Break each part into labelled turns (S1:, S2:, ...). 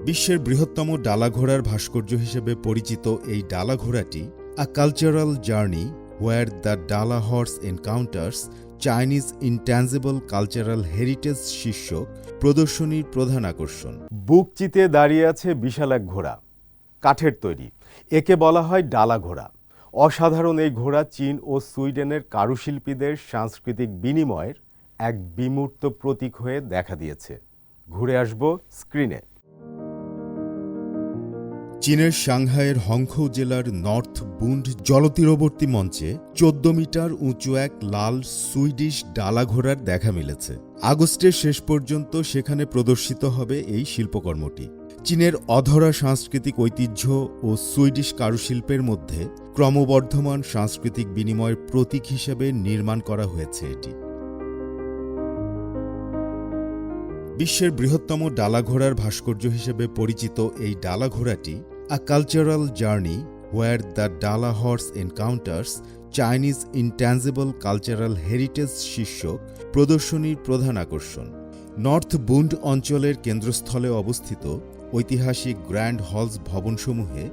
S1: বিশ্বের বৃহত্তম ডালা ঘোড়ার ভাস্কর্য হিসেবে পরিচিত এই ডালা ঘোড়াটি a cultural journey where the Dala horse encounters Chinese intangible cultural heritage শীর্ষক প্রদর্শনীর প্রধান আকর্ষণ।
S2: বুক চিতে দাঁড়িয়ে আছে বিশাল এক ঘোড়া, কাঠের তৈরি। একে বলা হয় ডালা ঘোড়া। অসাধারণ এই ঘোড়া চীন ও সুইডেনের কারুশিল্পীদের সাংস্কৃতিক বিনিময়ের এক বিমূর্ত প্রতীক হয়ে দেখা দিয়েছে। ঘুরে আসব স্ক্রিনে।
S1: চীনের সাংহাইয়ের হংখৌ জেলার নর্থ বুন্ড জলতীরবর্তী মঞ্চে ১৪ মিটার উঁচু এক লাল সুইডিশ ডালা ঘোড়ার দেখা মিলেছে। আগস্টের শেষ পর্যন্ত সেখানে প্রদর্শিত হবে এই শিল্পকর্মটি। চীনের অধরা সাংস্কৃতিক ঐতিহ্য ও সুইডিশ কারুশিল্পের মধ্যে ক্রমবর্ধমান সাংস্কৃতিক বিনিময়ের প্রতীক হিসেবে নির্মাণ করা হয়েছে এটি। বিশ্বের বৃহত্তম ডালা ঘোড়ার ভাস্কর্য হিসেবে পরিচিত এই ডালা ঘোড়াটি a cultural journey where the Dala horse encounters Chinese intangible cultural heritage শীর্ষক প্রদর্শনীর প্রধান আকর্ষণ। নর্থ বুন্ড অঞ্চলের কেন্দ্রস্থলে অবস্থিত ঐতিহাসিক গ্র্যান্ড হলস ভবনসমূহে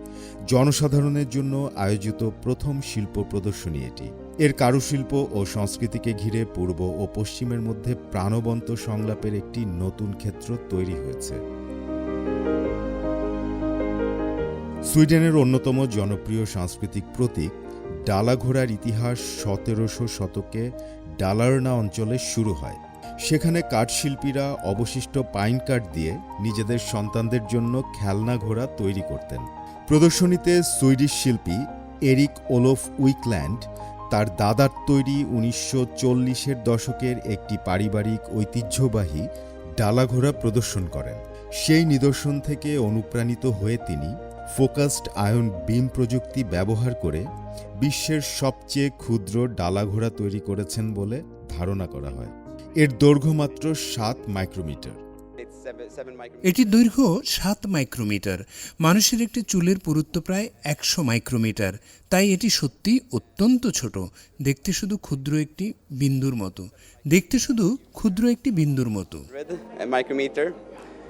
S1: জনসাধারণের জন্য আয়োজিত প্রথম শিল্প প্রদর্শনী এটি। এর কারুশিল্প ও সংস্কৃতিকে ঘিরে পূর্ব ও পশ্চিমের মধ্যে প্রাণবন্ত সংলাপের একটি নতুন ক্ষেত্র তৈরি হয়েছে। সুইডেনের অন্যতম জনপ্রিয় সাংস্কৃতিক প্রতীক ডালা ঘোড়ার ইতিহাস ১৭০০ শতকে ডালার্না অঞ্চলে শুরু হয়। সেখানে কাঠশিল্পীরা অবশিষ্ট পাইন কাঠ দিয়ে নিজেদের সন্তানদের জন্য খেলনা ঘোড়া তৈরি করতেন। প্রদর্শনীতে সুইডিশ শিল্পী এরিক ওলফ উইকল্যান্ড তার দাদার তৈরি ১৯৪০-এর দশকের একটি পারিবারিক ঐতিহ্যবাহী ডালা ঘোড়া প্রদর্শন করেন। সেই নিদর্শন থেকে অনুপ্রাণিত হয়ে তিনি ফোকাসড আয়ন বিম প্রযুক্তি ব্যবহার করে বিশ্বের সবচেয়ে ক্ষুদ্র ডালা ঘোড়া তৈরি করেছেন বলে ধারণা করা হয়। এর দৈর্ঘ্য মাত্র ৭ মাইক্রোমিটার।
S3: এটির দৈর্ঘ্য ৭ মাইক্রোমিটার। মানুষের একটি চুলের পুরুত্ব প্রায় ১০০ মাইক্রোমিটার। তাই এটি সত্যি অত্যন্ত ছোট। দেখতে শুধু ক্ষুদ্র একটি বিন্দুর মতো।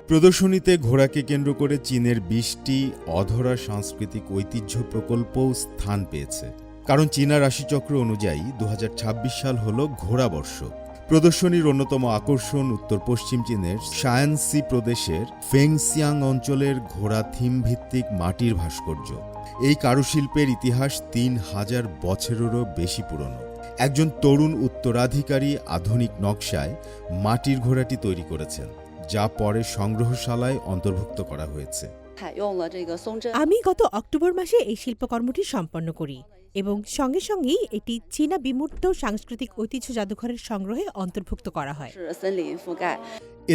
S1: প্রদর্শনীতে ঘোড়াকে কেন্দ্র করে চীনের ২০টি অধরা সাংস্কৃতিক ঐতিহ্য প্রকল্পও স্থান পেয়েছে। কারণ চীনা রাশিচক্র অনুযায়ী ২০২৬ সাল হল ঘোড়া বর্ষ। প্রদর্শনীর অন্যতম আকর্ষণ উত্তর পশ্চিম চীনের শায়ানসি প্রদেশের ফেংসিয়াং অঞ্চলের ঘোড়া থিম ভিত্তিক মাটির ভাস্কর্য। এই কারুশিল্পের ইতিহাস ৩,০০০ বছরেরও বেশি পুরনো। একজন তরুণ উত্তরাধিকারী আধুনিক নকশায় মাটির ঘোড়াটি তৈরি করেছেন, যা পরে সংগ্রহশালায় অন্তর্ভুক্ত করা হয়েছে।
S4: আমি গত অক্টোবর মাসে এই শিল্পকর্মটি সম্পন্ন করি এবং সঙ্গে সঙ্গেই এটি চীনা বিমূর্ত সাংস্কৃতিক ঐতিহ্য জাদুঘরের সংগ্রহে অন্তর্ভুক্ত করা হয়।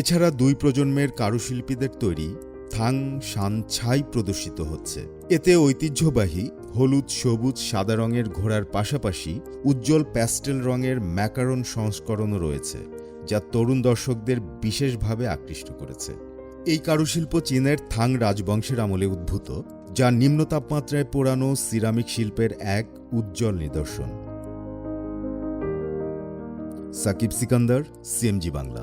S1: এছাড়া ২ প্রজন্মের কারুশিল্পীদের তৈরি থাং শান ছাই প্রদর্শিত হচ্ছে। এতে ঐতিহ্যবাহী হলুদ, সবুজ, সাদা রঙের ঘোড়ার পাশাপাশি উজ্জ্বল প্যাস্টেল রঙের ম্যাকারন সংস্করণও রয়েছে, যা তরুণ দর্শকদের বিশেষভাবে আকৃষ্ট করেছে। এই কারুশিল্প চীনের থাং রাজবংশের আমলে উদ্ভূত, যা নিম্ন তাপমাত্রায় পোড়ানো সিরামিক শিল্পের এক উজ্জ্বল নিদর্শন। সাকিব সিকান্দার, সিএমজি বাংলা।